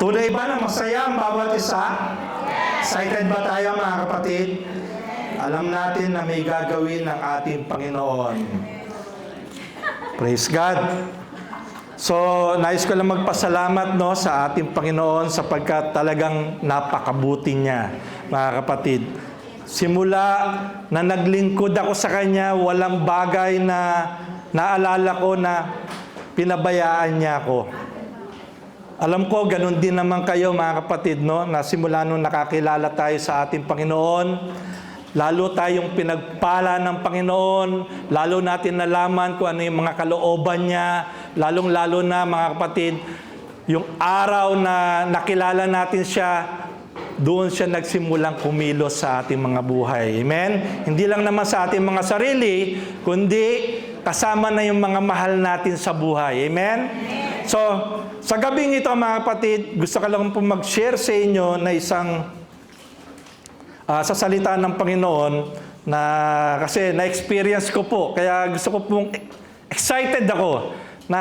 Tunay ba na masaya ang bawat isa? Excited ba tayo mga kapatid? Alam natin na may gagawin ng ating Panginoon. Praise God! So, nais ko lang magpasalamat sa ating Panginoon sapagkat talagang napakabuti niya, mga kapatid. Simula na naglingkod ako sa Kanya, walang bagay na naalala ko na pinabayaan niya ako. Alam ko, ganun din naman kayo mga kapatid, na simula nung nakakilala tayo sa ating Panginoon, lalo tayong pinagpala ng Panginoon, lalo natin nalaman kung ano yung mga kalooban niya, lalong-lalo na mga kapatid, yung araw na nakilala natin siya, doon siya nagsimulang kumilos sa ating mga buhay. Amen? Hindi lang naman sa ating mga sarili, kundi kasama na yung mga mahal natin sa buhay. Amen? So, sa gabing ito mga kapatid, gusto ko lang po mag-share sa inyo na isang sa salita ng Panginoon na kasi na-experience ko po. Kaya gusto ko pong excited ako na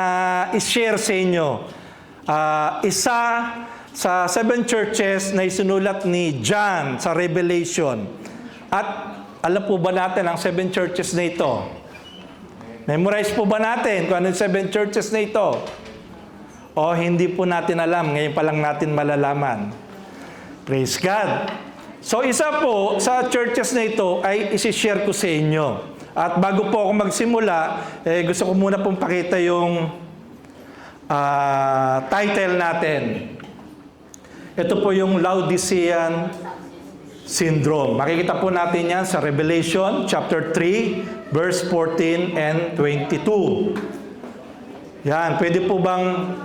i-share sa inyo. Isa sa 7 churches na isinulat ni John sa Revelation. At alam po ba natin ang 7 churches na ito? Memorize po ba natin kung ano yung 7 churches na ito? O hindi po natin alam, ngayon pa lang natin malalaman. Praise God! So isa po sa churches na ito ay isi-share ko sa inyo. At bago po ako magsimula, gusto ko muna pong pakita yung title natin. Ito po yung Laodicean Syndrome. Makikita po natin yan sa Revelation chapter 3, verse 14 and 22. Yan, pwede po bang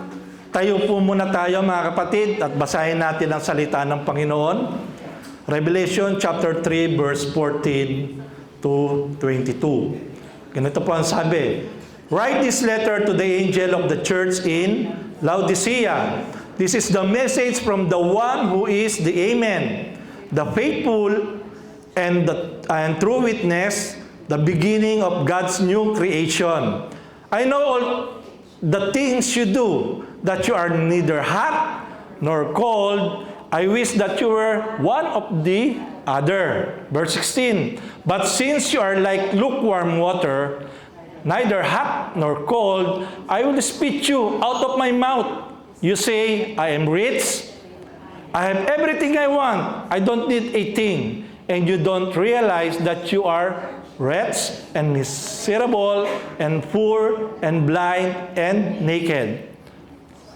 tayo po muna tayo mga kapatid at basahin natin ang salita ng Panginoon. Revelation chapter 3 verse 14 to 22. Ganito po ang sabi. Write this letter to the angel of the church in Laodicea. This is the message from the one who is the Amen, the faithful and true witness, the beginning of God's new creation. I know all the things you do, that you are neither hot nor cold. I wish that you were one of the other. Verse 16. But since you are like lukewarm water, neither hot nor cold, I will spit you out of my mouth. You say, I am rich, I have everything I want, I don't need a thing, and you don't realize that you are wretched and miserable and poor and blind and naked.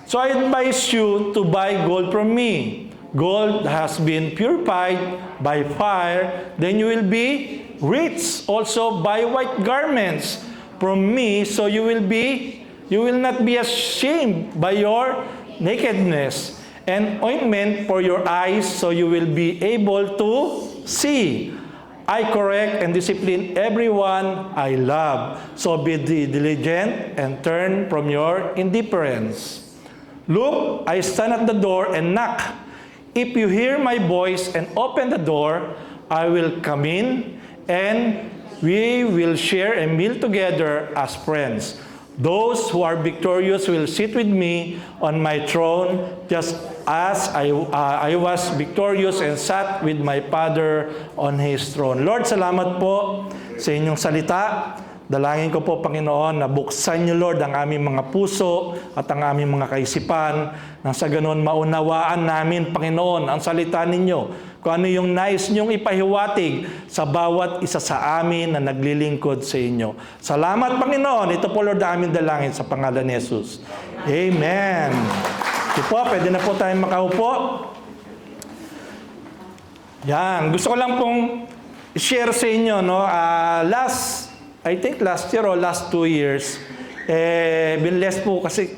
So I advise you to buy gold from me. Gold has been purified by fire, then you will be rich. Also buy white garments from me, so you will not be ashamed by your nakedness, and ointment for your eyes, so you will be able to see. I correct and discipline everyone I love. So be diligent and turn from your indifference. Look, I stand at the door and knock. If you hear my voice and open the door, I will come in and we will share a meal together as friends. Those who are victorious will sit with me on my throne, just as I was victorious and sat with my Father on His throne. Lord, salamat po sa inyong salita. Dalangin ko po, Panginoon, na buksan niyo, Lord, ang aming mga puso at ang aming mga kaisipan, nang sa ganon maunawaan namin, Panginoon, ang salita ninyo, kung ano yung nais niyong ipahiwatig sa bawat isa sa amin na naglilingkod sa inyo. Salamat, Panginoon. Ito po, Lord, aming dalangin sa pangalan ni Jesus. Amen. Ito po, pwede na po tayong makaupo. Yan. Gusto ko lang pong share sa inyo, I think last year or last 2 years, binless po kasi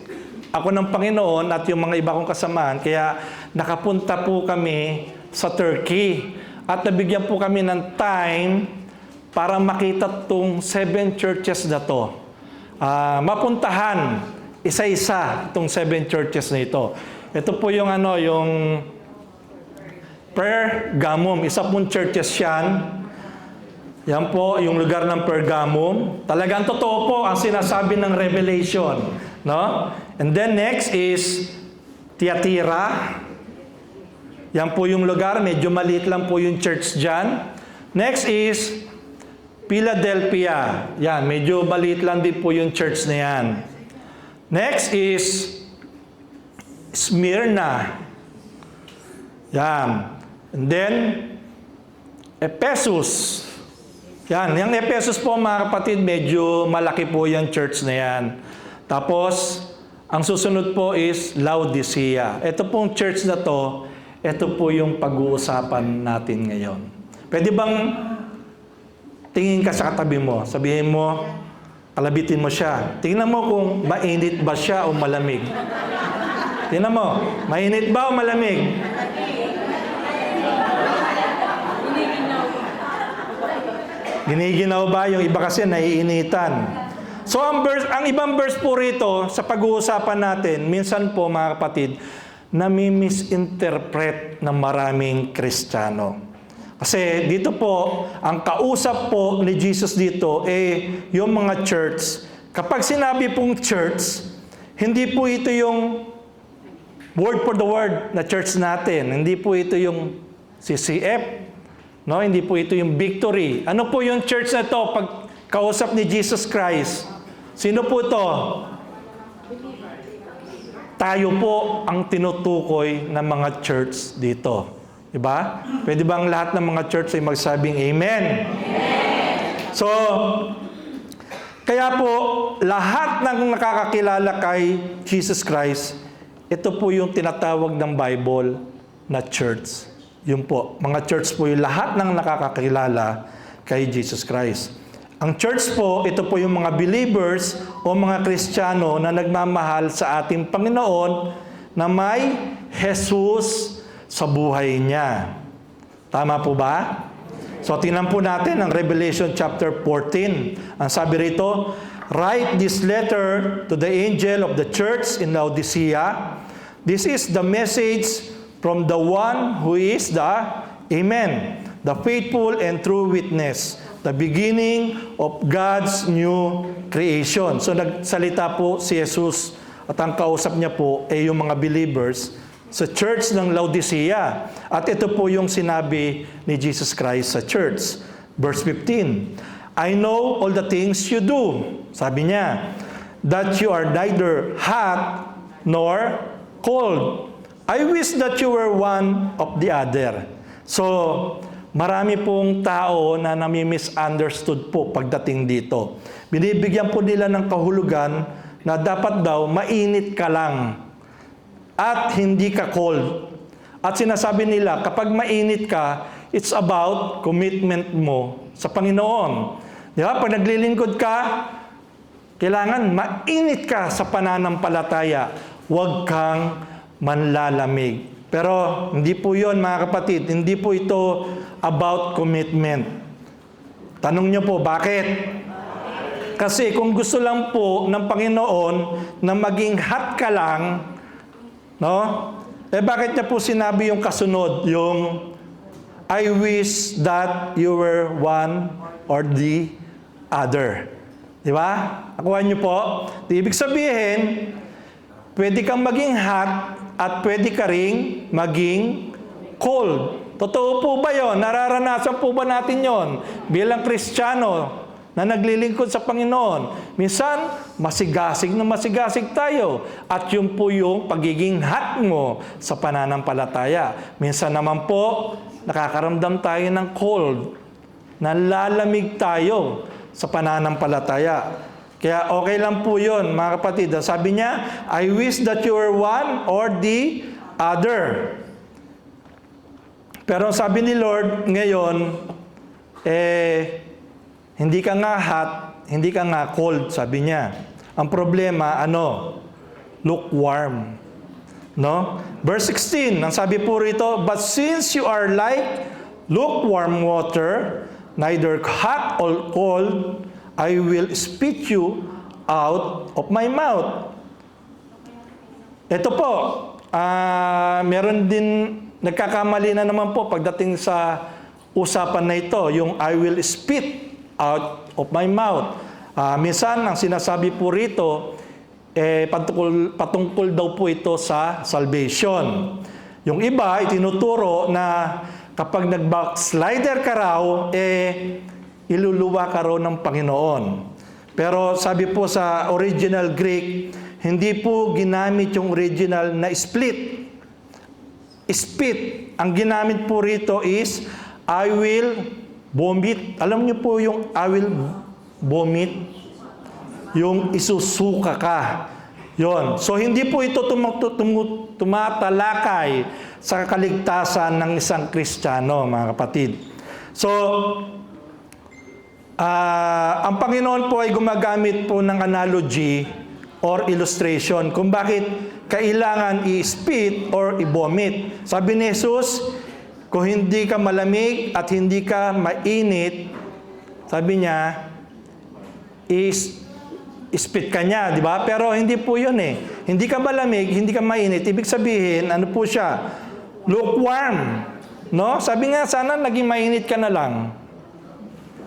ako ng Panginoon at yung mga iba kong kasamahan, kaya nakapunta po kami sa Turkey. At nabigyan po kami ng time para makita tong 7 churches na to. Mapuntahan isa-isa itong 7 churches na ito. Ito po yung yung Pergamum. Isa pong churches yan. Yan po yung lugar ng Pergamum. Talagang totoo po ang sinasabi ng Revelation, no? And then next is Tiatira. Yan po yung lugar. Medyo maliit lang po yung church dyan. Next is Philadelphia. Yan, medyo maliit lang din po yung church na yan. Next is Smyrna. Yan. And then, Ephesus. Yan. Yung Ephesus po, mga kapatid, medyo malaki po yung church na yan. Tapos, ang susunod po is Laodicea. Ito pong church na to, ito po yung pag-uusapan natin ngayon. Pwede bang tingin ka sa katabi mo, sabihin mo, kalabitin mo siya. Tingnan mo kung mainit ba siya o malamig. Tingnan mo, mainit ba o malamig? Giniginaw ba? Yung iba kasi naiinitan. So ang ibang verse po rito sa pag-uusapan natin, minsan po mga kapatid, nami-misinterpret ng maraming Kristiyano. Kasi dito po, ang kausap po ni Jesus dito yung mga church. Kapag sinabi pong church, hindi po ito yung word for the word na church natin. Hindi po ito yung CCF. No, hindi po ito yung victory. Ano po yung church na to pag kausap ni Jesus Christ? Sino po to? Tayo po ang tinutukoy ng mga church dito. Diba? Pwede bang lahat ng mga church ay magsabing Amen? Amen! So, kaya po, lahat ng nakakakilala kay Jesus Christ, ito po yung tinatawag ng Bible na church. Yun po, mga church po yung lahat ng nakakakilala kay Jesus Christ. Ang church po, ito po yung mga believers o mga Kristiyano na nagmamahal sa ating Panginoon na may Jesus sa buhay niya. Tama po ba? So, tingnan po natin ang Revelation chapter 14. Ang sabi rito, "Write this letter to the angel of the church in Laodicea. This is the message from the one who is the Amen, the faithful and true witness, the beginning of God's new creation." So nagsalita po si Jesus at ang kausap niya po ay yung mga believers sa church ng Laodicea. At ito po yung sinabi ni Jesus Christ sa church. Verse 15, "I know all the things you do," sabi niya, "that you are neither hot nor cold. I wish that you were one of the other." So, marami pong tao na nami-misunderstood po pagdating dito. Binibigyan po nila ng kahulugan na dapat daw mainit ka lang at hindi ka cold. At sinasabi nila, kapag mainit ka, it's about commitment mo sa Panginoon. Di ba? Pag naglilingkod ka, kailangan mainit ka sa pananampalataya. Huwag kang manlalamig. Pero hindi po yon, mga kapatid. Hindi po ito about commitment. Tanong niyo po, bakit? Kasi kung gusto lang po ng Panginoon na maging hot ka lang, no? Bakit niya po sinabi yung kasunod, yung "I wish that you were one or the other." Di ba? Nakuha niyo po? Ibig sabihin, pwede kang maging hot at pwede ka ring maging cold. Totoo po ba yon? Nararanasan po ba natin yon bilang Kristiyano na naglilingkod sa Panginoon? Minsan, masigasig na masigasig tayo. At yun po yung pagiging hot mo sa pananampalataya. Minsan naman po, nakakaramdam tayo ng cold. Nalalamig tayo sa pananampalataya. Kaya okay lang po yun, mga kapatid. Sabi niya, "I wish that you were one or the other." Pero sabi ni Lord ngayon, hindi ka nga hot, hindi ka nga cold, sabi niya. Ang problema, lukewarm. No? Verse 16, ang sabi po rito, "But since you are like lukewarm water, neither hot or cold, I will spit you out of my mouth." Ito po, meron din, nagkakamali na naman po pagdating sa usapan na ito, yung "I will spit out of my mouth." Minsan, ang sinasabi po rito, patungkol daw po ito sa salvation. Yung iba, itinuturo na kapag nag-backslider ka raw, iluluwa ka raw ng Panginoon. Pero sabi po sa original Greek, hindi po ginamit yung original na split. Spit. Ang ginamit po rito is, I will vomit. Alam niyo po yung I will vomit? Yung isusuka ka. Yon. So, hindi po ito tumatalakay sa kaligtasan ng isang Kristiyano, mga kapatid. So, ang Panginoon po ay gumagamit po ng analogy or illustration kung bakit kailangan i-spit or i-vomit. Sabi ni Jesus, kung hindi ka malamig at hindi ka mainit, sabi niya, spit ka niya, di ba? Pero hindi po yun eh. Hindi ka malamig, hindi ka mainit. Ibig sabihin, ano po siya? Lukewarm. No? Sabi nga, sana naging mainit ka na lang.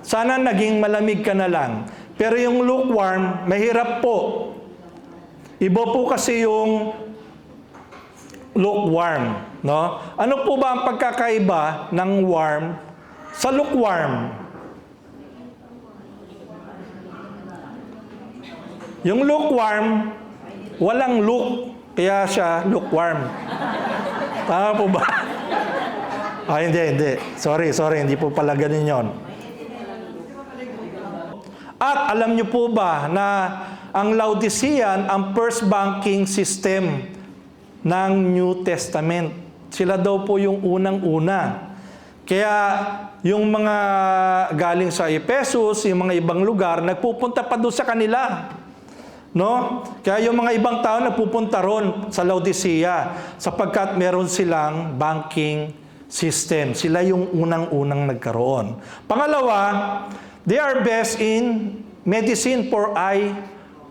Sana naging malamig ka na lang. Pero yung lukewarm, mahirap po. Iba po kasi yung lukewarm. No? Ano po ba ang pagkakaiba ng warm sa lukewarm? Yung lukewarm, walang look, kaya siya lukewarm. Tama po ba? Hindi. Sorry, hindi po pala ganun yun. At alam niyo po ba na ang Laodicean, ang first banking system ng New Testament. Sila daw po yung unang-una. Kaya yung mga galing sa Ephesus, yung mga ibang lugar, nagpupunta pa doon sa kanila. No? Kaya yung mga ibang tao nagpupunta ron sa Laodicea sapagkat meron silang banking system. Sila yung unang-unang nagkaroon. Pangalawa, they are best in medicine for eye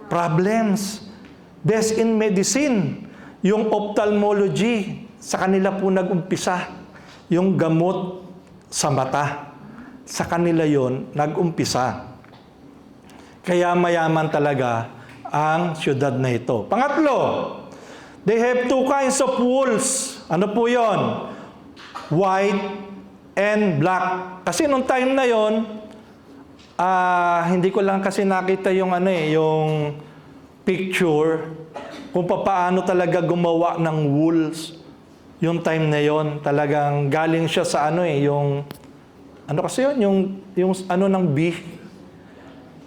problems. Best in medicine. Yung ophthalmology, sa kanila po nag-umpisa. Yung gamot sa mata, sa kanila yon nag-umpisa. Kaya mayaman talaga ang syudad na ito. Pangatlo, they have two kinds of wools. Ano po yon? White and black. Kasi nung time na yon, hindi ko lang kasi nakita yung yung picture kung paano talaga gumawa ng wools. Yung time na yon, talagang galing siya sa yung kasi yun, yung ng bee.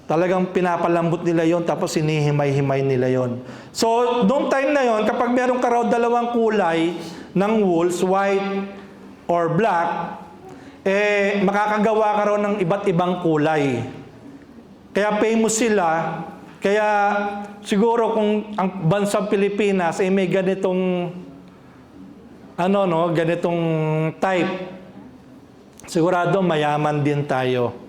Talagang pinapalambot nila yon tapos sinihimay-himay nila yon. So, noong time na yon, kapag meron ka raw dalawang kulay ng wools, white or black, makakagawa ka raw ng iba't ibang kulay. Kaya famous sila. Kaya siguro kung ang bansang Pilipinas ay may ganitong ganitong type, sigurado mayaman din tayo.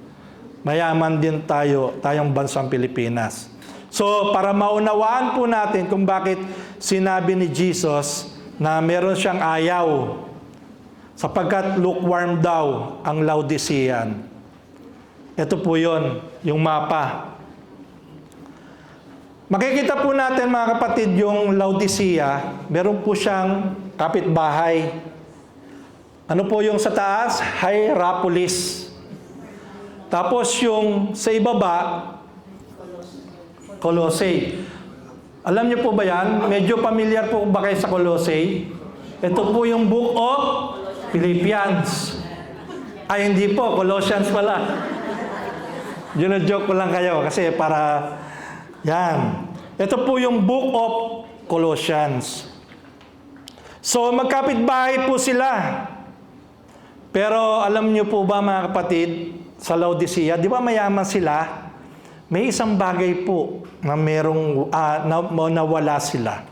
Mayaman din tayong bansang Pilipinas. So, para maunawaan po natin kung bakit sinabi ni Jesus na meron siyang ayaw sapagkat lukewarm daw ang Laodicean. Ito po yon, yung mapa. Makikita po natin mga kapatid yung Laodicea, meron po siyang kapitbahay. Ano po yung sa taas? Hierapolis. Tapos yung sa ibaba, Colossae. Alam niyo po ba yan? Medyo familiar po ba kayo sa Colossae? Ito po yung Book of Philippians. Ay, hindi po. Colossians pala. Joke ko lang kayo kasi para yan. Ito po yung Book of Colossians. So, magkapitbahay po sila. Pero alam niyo po ba mga kapatid, sa Laodicea, di ba mayaman sila? May isang bagay po na merong nawala sila.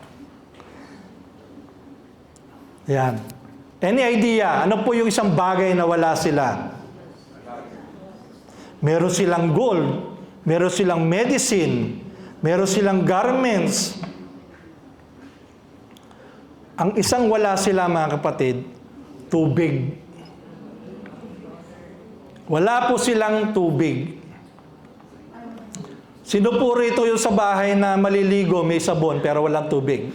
Yan. Any idea? Ano po yung isang bagay na wala sila? Meron silang gold, meron silang medicine, meron silang garments. Ang isang wala sila mga kapatid, tubig. Wala po silang tubig. Sino po rito yung sa bahay na maliligo, may sabon, pero walang tubig?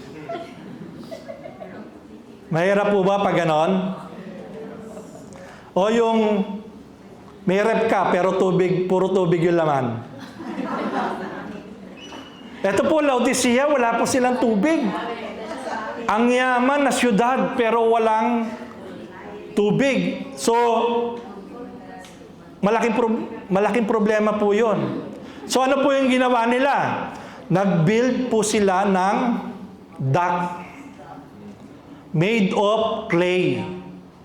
Mahirap po ba pag ganon? O yung may rep ka, pero tubig, puro tubig yung laman? Ito po, Laodicea, wala po silang tubig. Ang yaman na syudad, pero walang tubig. So, malaking problema po yun. So, ano po yung ginawa nila? Nag-build po sila ng duct made of clay.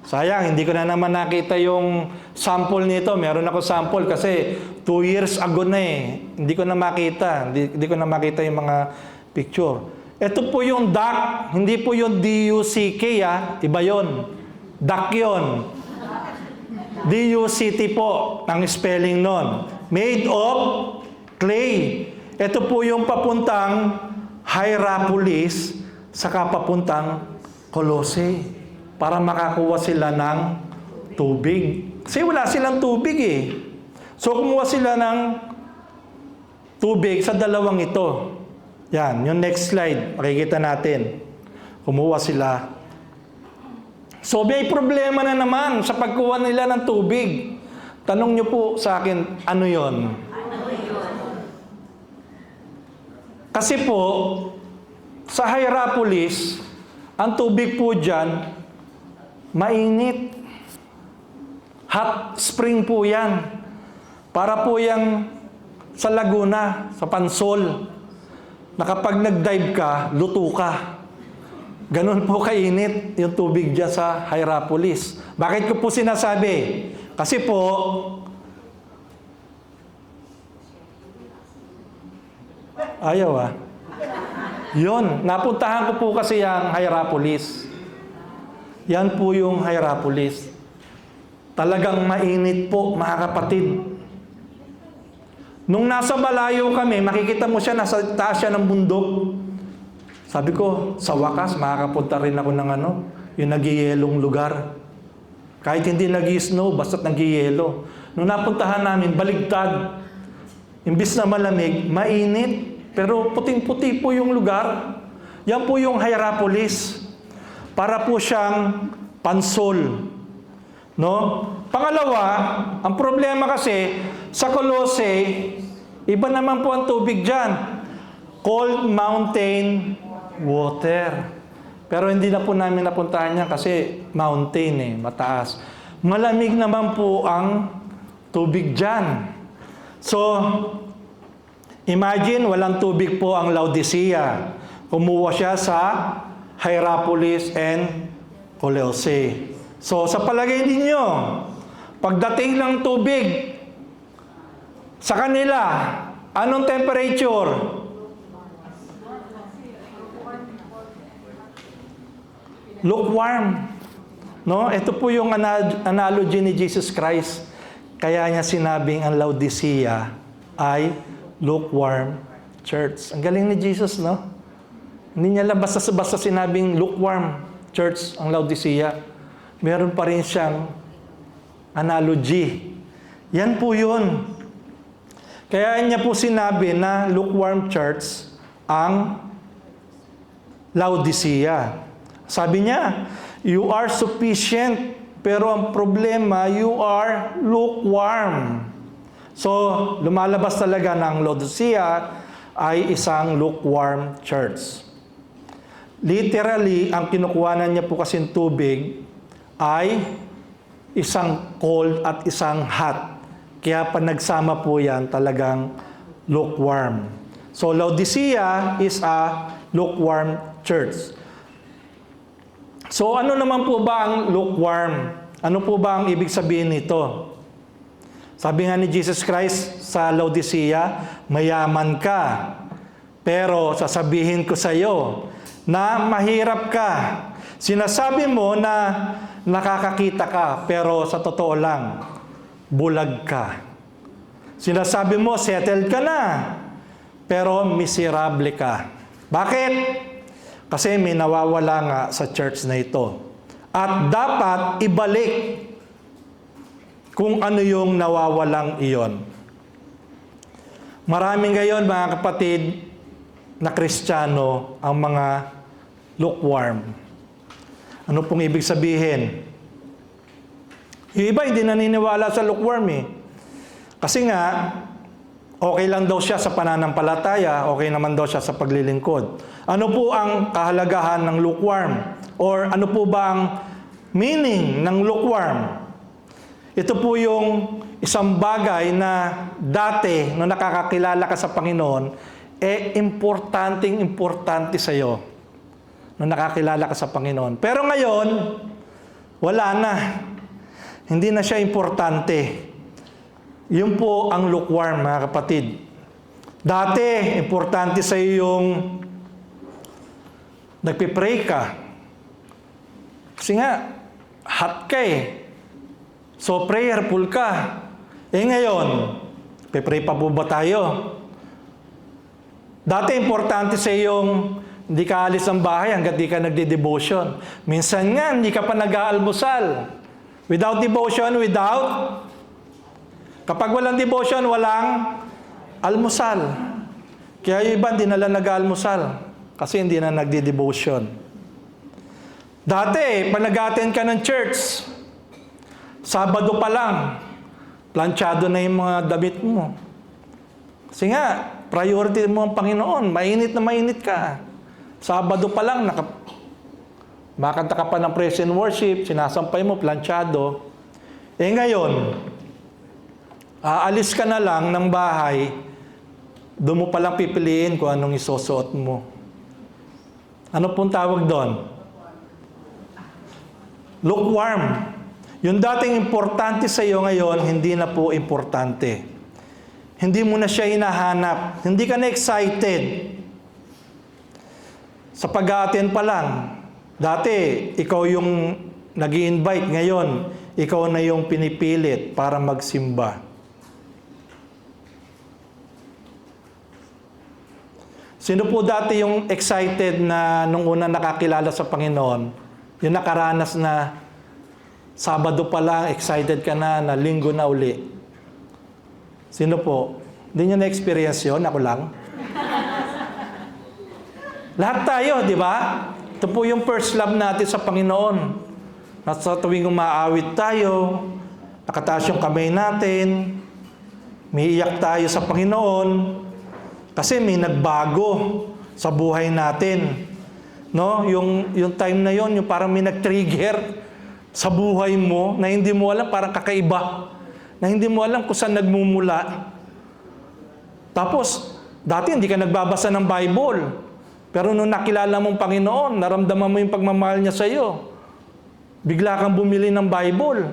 Sayang, hindi ko na naman nakita yung sample nito. Meron ako sample kasi 2 years ago na eh. Hindi ko na makita. Hindi ko na makita yung mga picture. Ito po yung duct, hindi po yung D-U-C-K iba yon. Duct yun. D-U-C-T po ang spelling nun. Made of clay. Ito po yung papuntang Hierapolis saka papuntang Colossae para makakuha sila ng tubig. Kasi wala silang tubig eh. So kumuha sila ng tubig sa dalawang ito. Yan, yung next slide, makikita natin. Kumuha sila. So may problema na naman sa pagkuha nila ng tubig. Tanong nyo po sa akin, ano yon? Kasi po, sa Hierapolis, ang tubig po dyan, mainit. Hot spring po yan. Para po yung sa Laguna, sa Pansol, na kapag nag-dive ka, luto ka. Ganun po kainit yung tubig dyan sa Hierapolis. Bakit ko po sinasabi? Kasi po, ayaw Yun, napuntahan ko po kasi yung Hierapolis. Yan po yung Hierapolis. Talagang mainit po, mga kapatid. Nung nasa malayo kami, makikita mo siya, nasa taas siya ng bundok. Sabi ko, sa wakas, makakapunta rin ako ng yung nagyayelong lugar. Kahit hindi nag-snow, basta't nagyayelo. Nung napuntahan namin, baligtad. Imbis na malamig, mainit. Pero puting-puti po yung lugar. Yan po yung Hierapolis. Para po siyang pansol. No? Pangalawa, ang problema kasi, sa Colossae, iba naman po ang tubig dyan. Cold mountain water. Pero hindi na po namin napuntahan yan kasi mountain mataas. Malamig naman po ang tubig dyan. So, imagine, walang tubig po ang Laodicea. Kumuha siya sa Hierapolis and Colossae. So, sa palagay ninyo, pagdating ng tubig sa kanila, anong temperature? Lukewarm. No? Ito po yung analogy ni Jesus Christ. Kaya niya sinabing ang Laodicea ay lukewarm church. Ang galing ni Jesus, no? Hindi niya lang basta sinabing lukewarm church ang Laodicea. Meron pa rin siyang analogy. Yan po yun. Kaya niya po sinabi na lukewarm church ang Laodicea. Sabi niya, you are sufficient, pero ang problema, you are lukewarm. So, lumalabas talaga ng Laodicea ay isang lukewarm church. Literally, ang kinukuhanan niya po kasing tubig ay isang cold at isang hot. Kaya pa nagsama po yan talagang lukewarm. So, Laodicea is a lukewarm church. So, ano naman po ba ang lukewarm? Ano po ba ang ibig sabihin nito? Sabi nga ni Jesus Christ sa Laodicea, mayaman ka. Pero sasabihin ko sa iyo na mahirap ka. Sinasabi mo na nakakakita ka, pero sa totoo lang, bulag ka. Sinasabi mo, settled ka na, pero miserable ka. Bakit? Kasi may nawawala nga sa church na ito. At dapat ibalik kung ano yung nawawalang iyon. Maraming ngayon, mga kapatid, na Kristiyano ang mga lukewarm. Ano pong ibig sabihin? Yung iba hindi naniniwala sa lukewarm eh. Kasi nga, okay lang daw siya sa pananampalataya, okay naman daw siya sa paglilingkod. Ano po ang kahalagahan ng lukewarm? Or ano po ba ang meaning ng lukewarm? Ito po yung isang bagay na dati, nung nakakakilala ka sa Panginoon, importante sa iyo. Nung nakakilala ka sa Panginoon. Pero ngayon, wala na. Hindi na siya importante. Yun po ang lukewarm, mga kapatid. Dati, importante sa iyo yung nagpipray ka. Kasi nga, hot ka eh. So, prayerful ka. Ngayon, pipray pa po ba tayo? Dati, importante sa yung hindi ka alis ng bahay hanggang di ka nagde-devotion. Minsan nga, hindi ka pa nag-aalmusal. Without devotion, kapag walang devotion, walang almusal. Kaya yung iba, hindi nila nag-aalmusal. Kasi hindi na nagde-devotion. Dati, pag nag-attend ka ng church, Sabado pa lang, planchado na yung mga damit mo. Kasi nga, priority mo ang Panginoon. Mainit na mainit ka. Sabado pa lang, makanta ka pa ng praise and worship, sinasampay mo, planchado. Ngayon, aalis ka na lang ng bahay, doon mo palang pipiliin kung anong isusuot mo. Ano pong tawag doon? Lukewarm. Yung dating importante sa iyo ngayon, hindi na po importante. Hindi mo na siya hinahanap. Hindi ka na excited. Sa pag-a-attend pa lang, dati, ikaw yung nag-i-invite. Ngayon, ikaw na yung pinipilit para magsimba. Sino po dati yung excited na nung una nakakilala sa Panginoon, yung nakaranas na Sabado pa lang, excited ka na linggo na uli? Sino po? Hindi nyo na-experience yun? Ako lang? Lahat tayo, di ba? Ito po yung first love natin sa Panginoon. At sa tuwing umaawit tayo, nakataas yung kamay natin, may iyak tayo sa Panginoon, kasi may nagbago sa buhay natin. No? Yung time na yon, yung parang may nag-trigger sa buhay mo na hindi mo alam, parang kakaiba. Na hindi mo alam kung saan nagmumula. Tapos, dati hindi ka nagbabasa ng Bible. Pero nung nakilala mong Panginoon, naramdaman mo yung pagmamahal niya sa iyo. Bigla kang bumili ng Bible.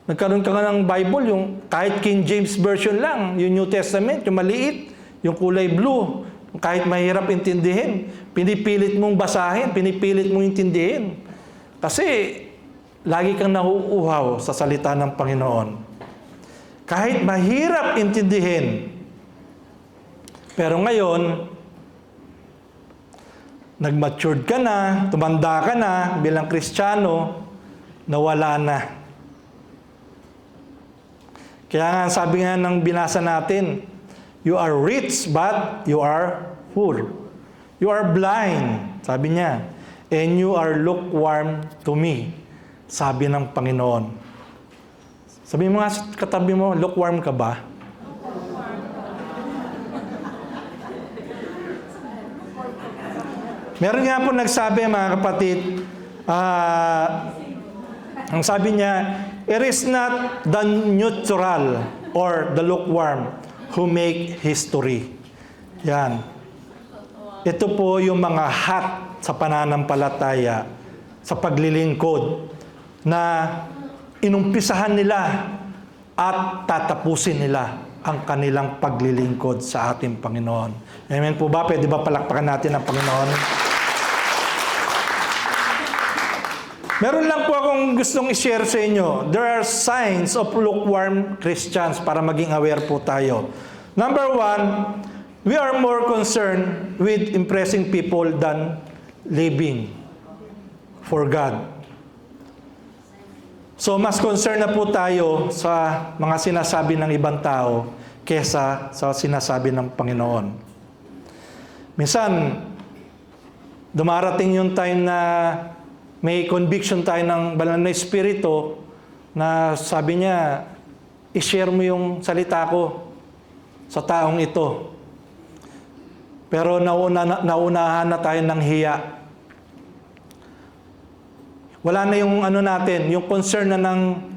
Nagkaroon ka nga ng Bible, yung kahit King James Version lang, yung New Testament, yung maliit, yung kulay blue, kahit mahirap intindihin, pinipilit mong basahin, pinipilit mong intindihin. Kasi, lagi kang nauuhaw sa salita ng Panginoon. Kahit mahirap intindihin. Pero ngayon, nag-matured ka na, tumanda ka na bilang Kristiyano, nawala na. Kaya nga sabi nga ng binasa natin, you are rich but you are poor. You are blind, sabi niya, and you are lukewarm to me. Sabi ng Panginoon. Sabi mo nga sa katabi mo, lukewarm ka ba? Meron nga po nagsabi, mga kapatid, ang sabi niya, it is not the neutral or the lukewarm who make history. Yan. Ito po yung mga hot sa pananampalataya, sa paglilingkod, na inumpisahan nila at tatapusin nila ang kanilang paglilingkod sa ating Panginoon. Amen po ba? Pwede ba palakpakan natin ang Panginoon? Meron lang po akong gustong i-share sa inyo. There are signs of lukewarm Christians para maging aware po tayo. Number one, we are more concerned with impressing people than living for God. So, mas concerned na po tayo sa mga sinasabi ng ibang tao kesa sa sinasabi ng Panginoon. Minsan, dumarating yung time na may conviction tayo ng banal na Espiritu na sabi niya, i-share mo yung salita ko sa taong ito. Pero naunahan na tayo ng hiya. Wala na yung natin, yung concern na ng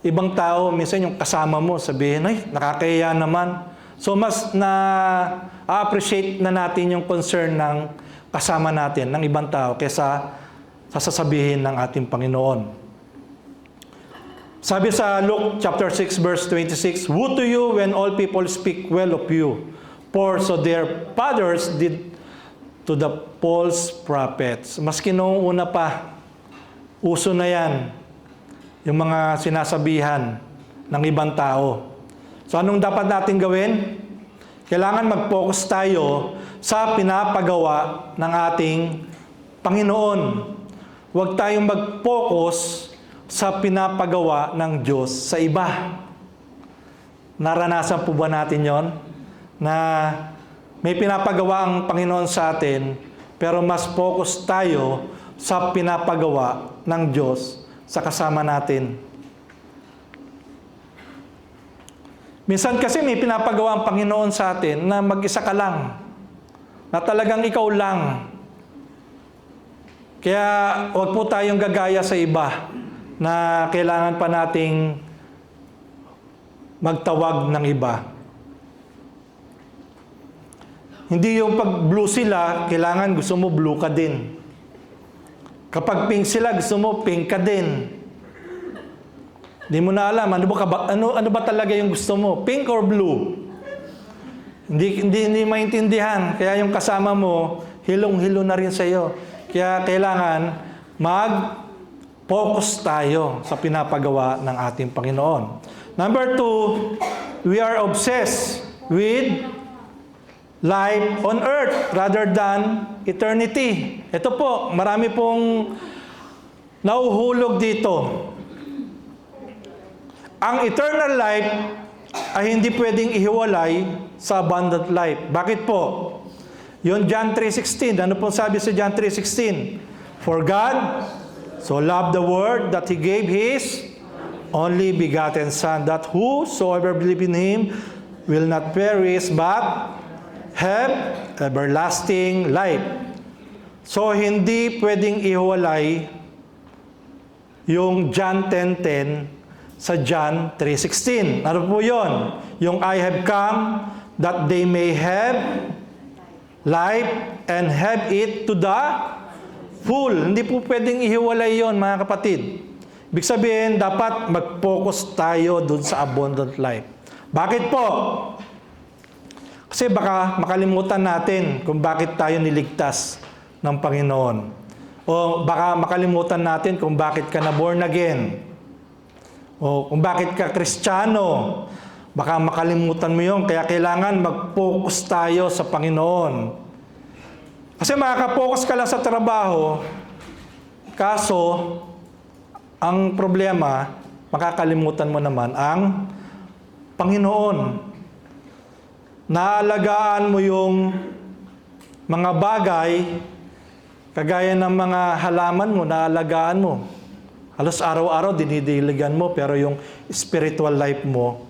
ibang tao, minsan yung kasama mo, sabihin, ay, nakakahiya naman. So, mas na-appreciate na natin yung concern ng kasama natin, ng ibang tao, kaysa sasabihin ng ating Panginoon. Sabi sa Luke chapter 6, verse 26, "Woe to you when all people speak well of you, for so their fathers did to the false prophets." Maski noong una pa, uso na yan, yung mga sinasabihan ng ibang tao. So anong dapat natin gawin? Kailangan mag-focus tayo sa pinapagawa ng ating Panginoon. Huwag tayong mag-focus sa pinapagawa ng Diyos sa iba. Naranasan po ba natin yon? Na may pinapagawa ang Panginoon sa atin, pero mas focus tayo sa pinapagawa ng Diyos sa kasama natin. Minsan kasi may pinapagawa ang Panginoon sa atin na mag-isa ka lang. Na talagang ikaw lang. Kaya huwag po tayong gagaya sa iba na kailangan pa nating magtawag ng iba. Hindi yung pag blue sila, kailangan gusto mo blue ka din. Kapag pink sila, gusto mo pink ka din. Hindi mo na alam, ano ba talaga yung gusto mo? Pink or blue? Hindi maintindihan. Kaya yung kasama mo, hilong-hilo na rin sa iyo. Kaya kailangan mag-focus tayo sa pinapagawa ng ating Panginoon. Number 2, we are obsessed with life on earth rather than eternity. Ito po, marami pong nauhulog dito. Ang eternal life ay hindi pwedeng ihiwalay sa abundant life. Bakit po? Yun John 3:16. Ano pong sabi sa John 3:16? For God so loved the world that He gave His only begotten Son, that whosoever believe in Him will not perish but have everlasting life. So, hindi pwedeng ihiwalay yung John 10:10 sa John 3:16. Ano po yun? Yung I have come that they may have life and have it to the full. Hindi po pwedeng ihiwalay yon, mga kapatid. Ibig sabihin, dapat mag-focus tayo dun sa abundant life. Bakit po? Kasi baka makalimutan natin kung bakit tayo niligtas ng Panginoon. O baka makalimutan natin kung bakit ka na born again. O kung bakit ka Kristiyano. Baka makalimutan mo yun. Kaya kailangan mag-focus tayo sa Panginoon. Kasi makaka-focus ka lang sa trabaho, kaso, ang problema, makakalimutan mo naman ang Panginoon. Naalagaan mo yung mga bagay, kagaya ng mga halaman mo, naalagaan mo. Halos araw-araw dinidiligan mo, pero yung spiritual life mo,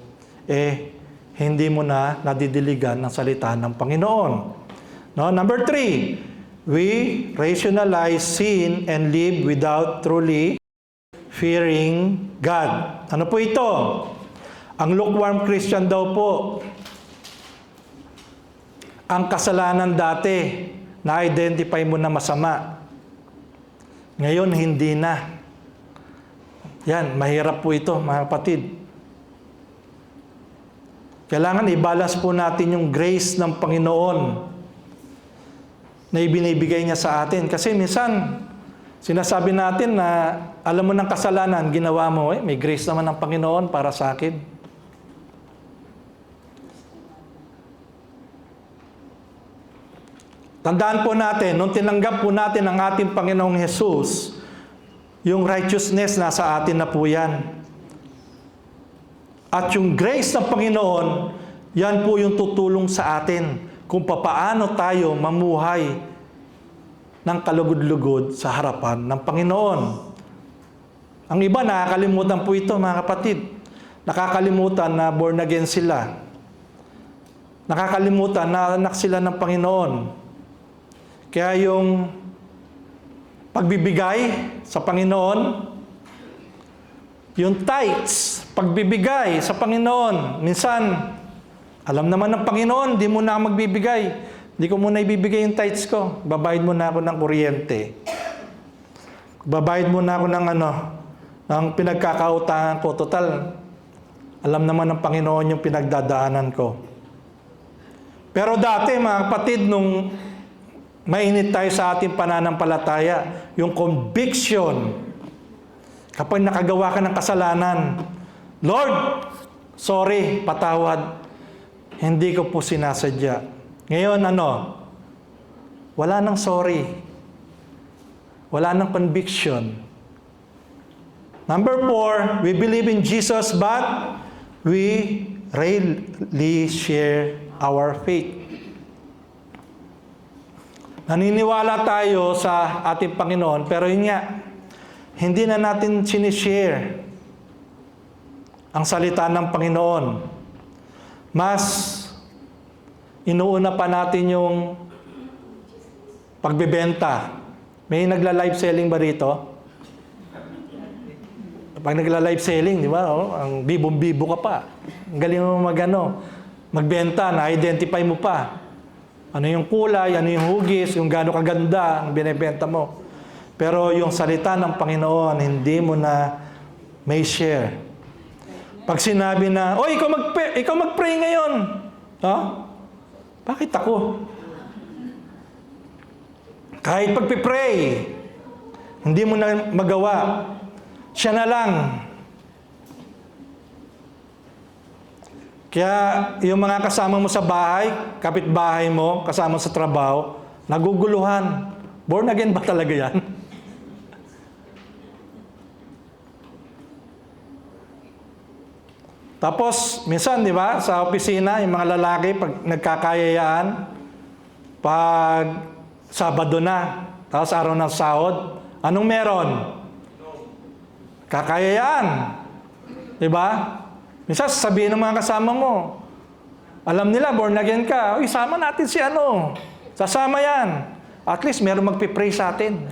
hindi mo na nadidiligan ng salita ng Panginoon. No? Number 3, we rationalize sin and live without truly fearing God. Ano po ito? Ang lukewarm Christian daw po, ang kasalanan dati, na-identify mo na masama. Ngayon, hindi na. Yan, mahirap po ito, mga kapatid. Kailangan i-balance po natin yung grace ng Panginoon na ibinibigay niya sa atin. Kasi minsan, sinasabi natin na alam mo ng kasalanan, ginawa mo, may grace naman ng Panginoon para sa akin. Tandaan po natin, nung tinanggap po natin ang ating Panginoong Jesus, yung righteousness nasa atin na po yan. At yung grace ng Panginoon, Yan po yung tutulong sa atin kung papaano tayo mamuhay ng kalugod-lugod sa harapan ng Panginoon. Ang iba, nakakalimutan po ito, mga kapatid. Nakakalimutan na born again sila. Nakakalimutan na anak sila ng Panginoon. Kaya yung pagbibigay sa Panginoon, yung tithes, pagbibigay sa Panginoon, minsan, alam naman ng Panginoon, di mo na magbibigay. Di ko muna ibibigay yung tithes ko. Babayad mo na ako ng kuryente. Babayad mo na ako ng pinagkakautangan ko. Total, alam naman ng Panginoon yung pinagdadaanan ko. Pero dati, mga kapatid, nung mainit tayo sa ating pananampalataya, yung conviction, kapag nakagawa ka ng kasalanan, Lord, sorry, patawad, hindi ko po sinasadya. Ngayon, wala nang sorry. Wala nang conviction. Number 4, we believe in Jesus, but we rarely share our faith. Naniniwala tayo sa ating Panginoon, pero yun nga, hindi na natin sinishare ang salita ng Panginoon. Mas inuuna pa natin yung pagbebenta. May nagla-live selling ba rito? Pag nagla-live selling, di ba? Ang bibong-bibo ka pa. Ang galing mo magbenta, na-identify mo pa. Ano yung kulay, ano yung hugis, yung gaano kaganda ang binebenta mo. Pero yung salita ng Panginoon, hindi mo na may share. Pag sinabi na, "Oy, ikaw mag-pray ngayon." Bakit ako? Kahit pagpipray, hindi mo na magawa. Siya na lang. Kaya yung mga kasama mo sa bahay, kapitbahay mo, kasama sa trabaho, naguguluhan. Born again ba talaga yan? Tapos, minsan, di ba, sa opisina, yung mga lalaki, pag nagkakayayaan, pag Sabado na, tapos araw ng sahod, anong meron? Kakayayaan. Di ba? Minsan, sabihin ng mga kasama mo, alam nila, born again ka, "Uy, sama natin si sasama yan. At least, meron magpipray sa atin."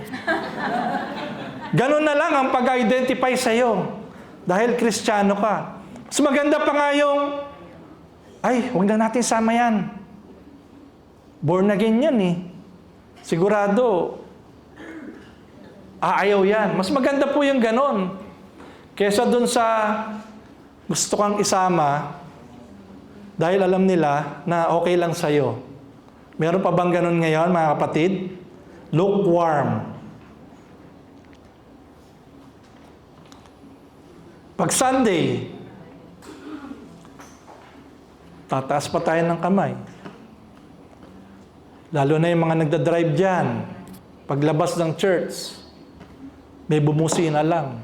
Ganun na lang ang pag-identify sa'yo. Dahil Kristiyano ka. Mas maganda pa nga yung, "Ay, huwag na natin sama yan. Born again yan eh. Sigurado, ayaw yan." Mas maganda po yung ganon. Kesa dun sa gusto kang isama, dahil alam nila na okay lang sa'yo. Meron pa bang ganon ngayon, mga kapatid? Lukewarm. Pag Sunday, tataas pa tayo ng kamay. Lalo na yung mga nagdadrive dyan. Paglabas ng church, may bumusina lang.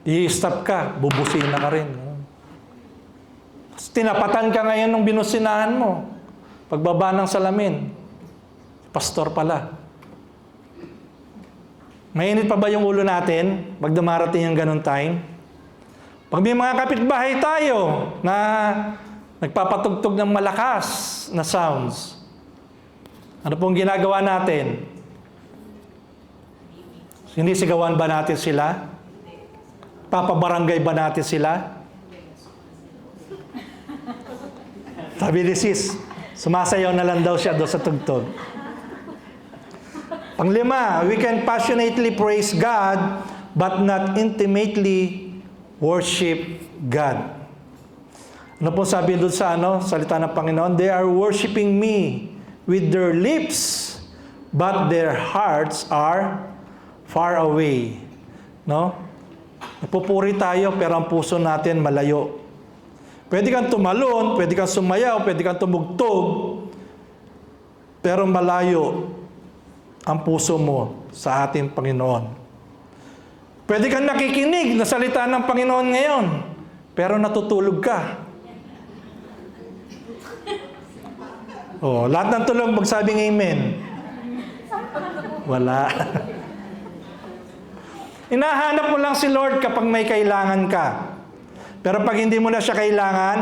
I-stop ka, bubusina ka rin. Tinapatan ka ngayon ng binusinahan mo. Pagbaba ng salamin, pastor pala. Mainit pa ba yung ulo natin pag dumarating yung ganun time? Pag may mga kapitbahay tayo na nagpapatugtog ng malakas na sounds, ano pong ginagawa natin? Sinisigawan ba natin sila? Papabarangay ba natin sila? Sabi ni sis, sumasayaw na lang daw siya doon sa tugtog. Panglima, we can passionately praise God but not intimately worship God. Ano po sabi doon sa salita ng Panginoon? They are worshiping me with their lips, but their hearts are far away. No? Napupuri tayo, pero ang puso natin malayo. Pwede kang tumalon, pwede kang sumayaw, pwede kang tumugtog, pero malayo ang puso mo sa ating Panginoon. Pwede kang nakikinig na salita ng Panginoon ngayon, pero natutulog ka. Oh, lahat ng tulog magsabing amen. Wala. Hinahanap mo lang si Lord kapag may kailangan ka. Pero pag hindi mo na siya kailangan,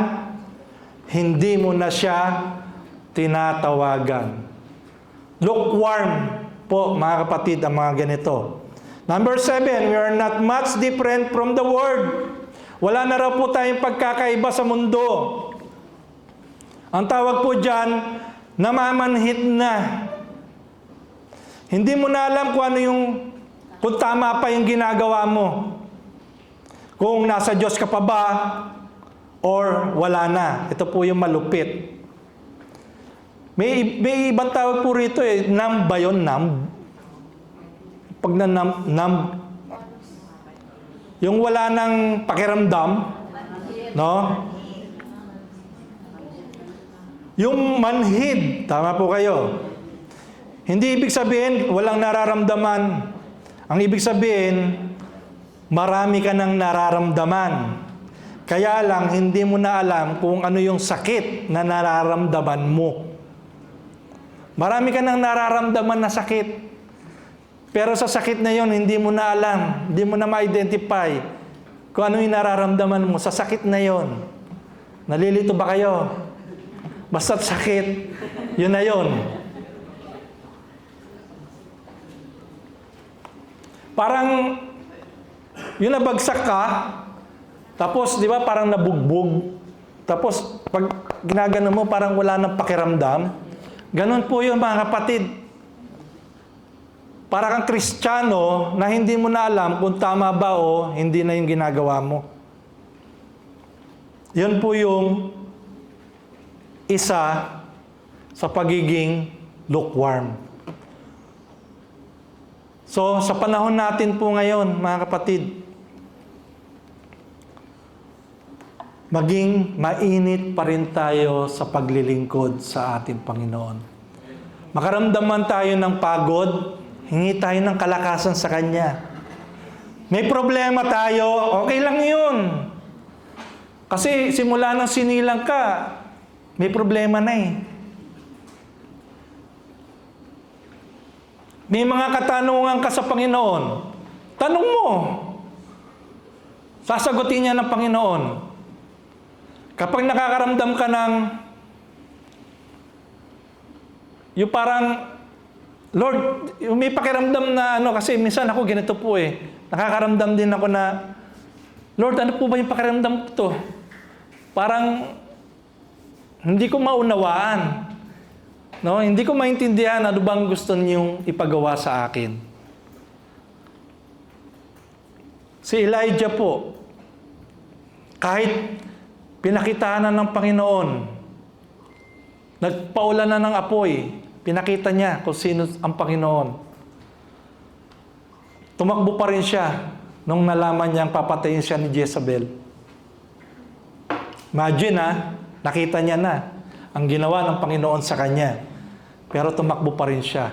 hindi mo na siya tinatawagan. Lukewarm po, mga kapatid, ang mga ganito. Number 7, we are not much different from the world. Wala na raw po tayong pagkakaiba sa mundo. Ang tawag po dyan, namamanhid na. Hindi mo na alam kung tama pa yung ginagawa mo. Kung nasa Diyos ka pa ba, or wala na. Ito po yung malupit. May ibang tawag po rito numb ba yun? Numb? Pag numb, yung wala nang pakiramdam, no? Yung manhid, tama po kayo. Hindi ibig sabihin, walang nararamdaman. Ang ibig sabihin, marami ka nang nararamdaman. Kaya lang, hindi mo na alam kung ano yung sakit na nararamdaman mo. Marami ka nang nararamdaman na sakit. Pero sa sakit na yon, hindi mo na alam, hindi mo na ma-identify kung ano yung nararamdaman mo sa sakit na yon. Nalilito ba kayo? Basta't sakit, yun na yun. Parang, yun nabagsak ka, tapos, di ba, parang nabugbog. Tapos, pag ginagano mo, parang wala nang pakiramdam. Ganon po yun, mga kapatid. Para kang Kristiyano na hindi mo na alam kung tama ba o hindi na yung ginagawa mo. Yun po yung isa sa pagiging lukewarm. So, sa panahon natin po ngayon, mga kapatid, maging mainit pa rin tayo sa paglilingkod sa ating Panginoon. Makaramdaman tayo ng pagod, hingi tayo ng kalakasan sa Kanya. May problema tayo, okay lang yun. Kasi simula nang sinilang ka, may problema na eh. May mga katanungan ka sa Panginoon. Tanong mo. Sasagutin niya ng Panginoon. Kapag nakakaramdam ka ng yung parang, Lord, may pakiramdam na kasi minsan ako ganito po eh. Nakakaramdam din ako na, Lord, ano po ba yung pakiramdam ko to? Parang, hindi ko maunawaan. No? Hindi ko maintindihan ano bang gusto niyong ipagawa sa akin. Si Elijah po, kahit pinakitaan na ng Panginoon, nagpaulan na ng apoy, pinakita niya kung sino ang Panginoon. Tumakbo pa rin siya nung nalaman niyang papatayin siya ni Jezebel. Imagine nakita niya na ang ginawa ng Panginoon sa kanya. Pero tumakbo pa rin siya.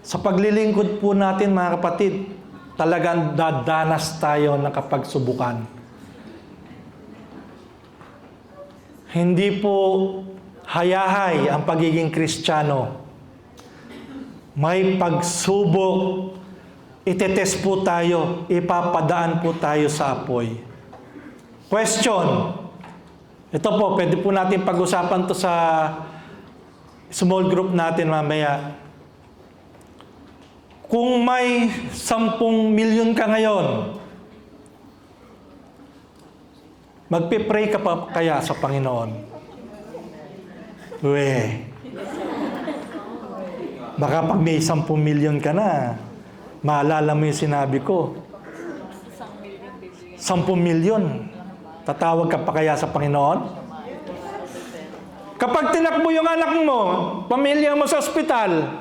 Sa paglilingkod po natin, mga kapatid, talagang dadanas tayo ng kapagsubukan. Hindi po hayahay ang pagiging Kristiyano. May pagsubok, itetest po tayo, ipapadaan po tayo sa apoy. Question. Ito po, pwede po natin pag-usapan to sa small group natin mamaya. Kung may 10 milyon ka ngayon, magpipray ka pa kaya sa Panginoon? Baka pag may 10 milyon ka na, maalala mo yung sinabi ko. 10 milyon. Tatawag ka pa kaya sa Panginoon? Kapag tinakbo yung anak mo, pamilya mo sa ospital,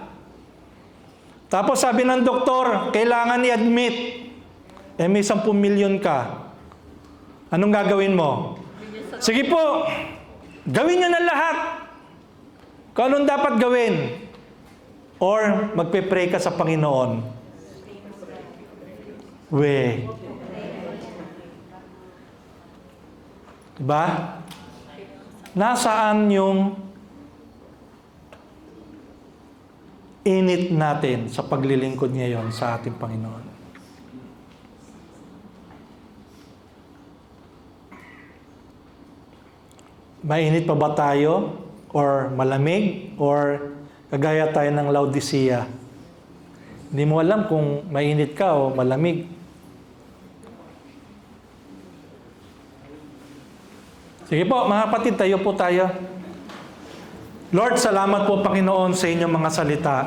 tapos sabi ng doktor, kailangan i-admit, may 10 milyon ka. Anong gagawin mo? Sige po, gawin nyo na lahat. Kung anong dapat gawin. Or magpe-pray ka sa Panginoon. Diba? Nasaan yung init natin sa paglilingkod ngayon sa ating Panginoon? Mainit pa ba tayo? Or malamig? Or kagaya tayo ng Laodicea? Hindi mo alam kung mainit ka o malamig. Sige po, mga kapatid, tayo po tayo. Lord, salamat po, Panginoon, sa inyong mga salita.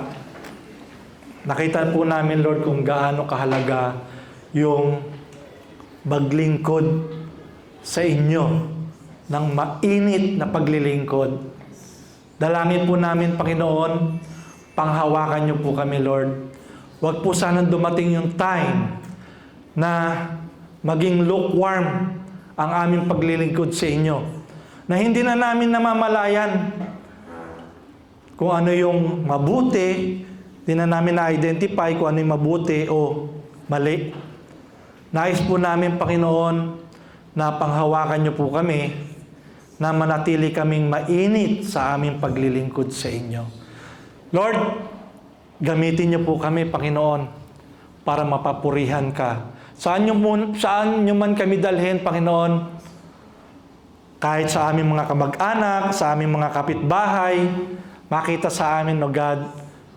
Nakita po namin, Lord, kung gaano kahalaga yung maglingkod sa inyo ng mainit na paglilingkod. Dalangin po namin, Panginoon, panghawakan niyo po kami, Lord. Huwag po sanang dumating yung time na maging lukewarm ang aming paglilingkod sa inyo. Na hindi na namin namamalayan kung ano yung mabuti, hindi na namin na-identify kung ano yung mabuti o mali. Nais po namin, Panginoon, na panghawakan niyo po kami, na manatili kaming mainit sa aming paglilingkod sa inyo. Lord, gamitin niyo po kami, Panginoon, para mapapurihan ka. Saan niyo man kami dalhin, Panginoon, kahit sa aming mga kamag-anak, sa aming mga kapitbahay, makita sa amin, O God,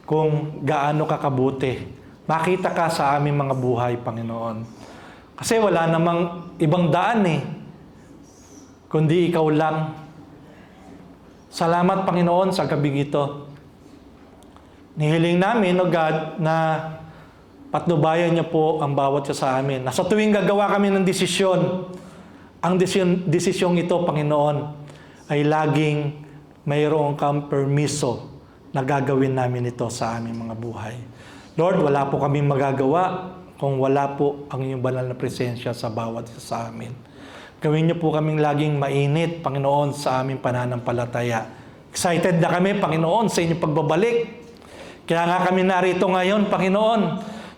kung gaano ka kabuti. Makita ka sa aming mga buhay, Panginoon. Kasi wala namang ibang daan kundi ikaw lang. Salamat, Panginoon, sa gabing ito. Nihiling namin, O God, na patnubayan niyo po ang bawat isa sa amin. Na sa tuwing gagawa kami ng desisyon, ang desisyong ito, Panginoon, ay laging mayroong kang permiso na gagawin namin ito sa aming mga buhay. Lord, wala po kaming magagawa kung wala po ang iyong banal na presensya sa bawat isa sa amin. Gawin niyo po kaming laging mainit, Panginoon, sa aming pananampalataya. Excited na kami, Panginoon, sa inyong pagbabalik. Kaya nga kami narito ngayon, Panginoon.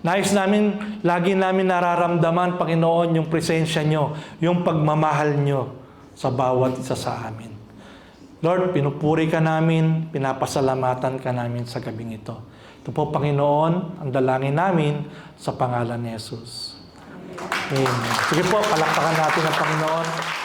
Nais namin, lagi namin nararamdaman, Panginoon, yung presensya niyo, yung pagmamahal niyo sa bawat isa sa amin. Lord, pinupuri ka namin, pinapasalamatan ka namin sa gabing ito. Ito po, Panginoon, ang dalangin namin sa pangalan ni Jesus. Amen. Sige po, palakpakan natin ang Panginoon.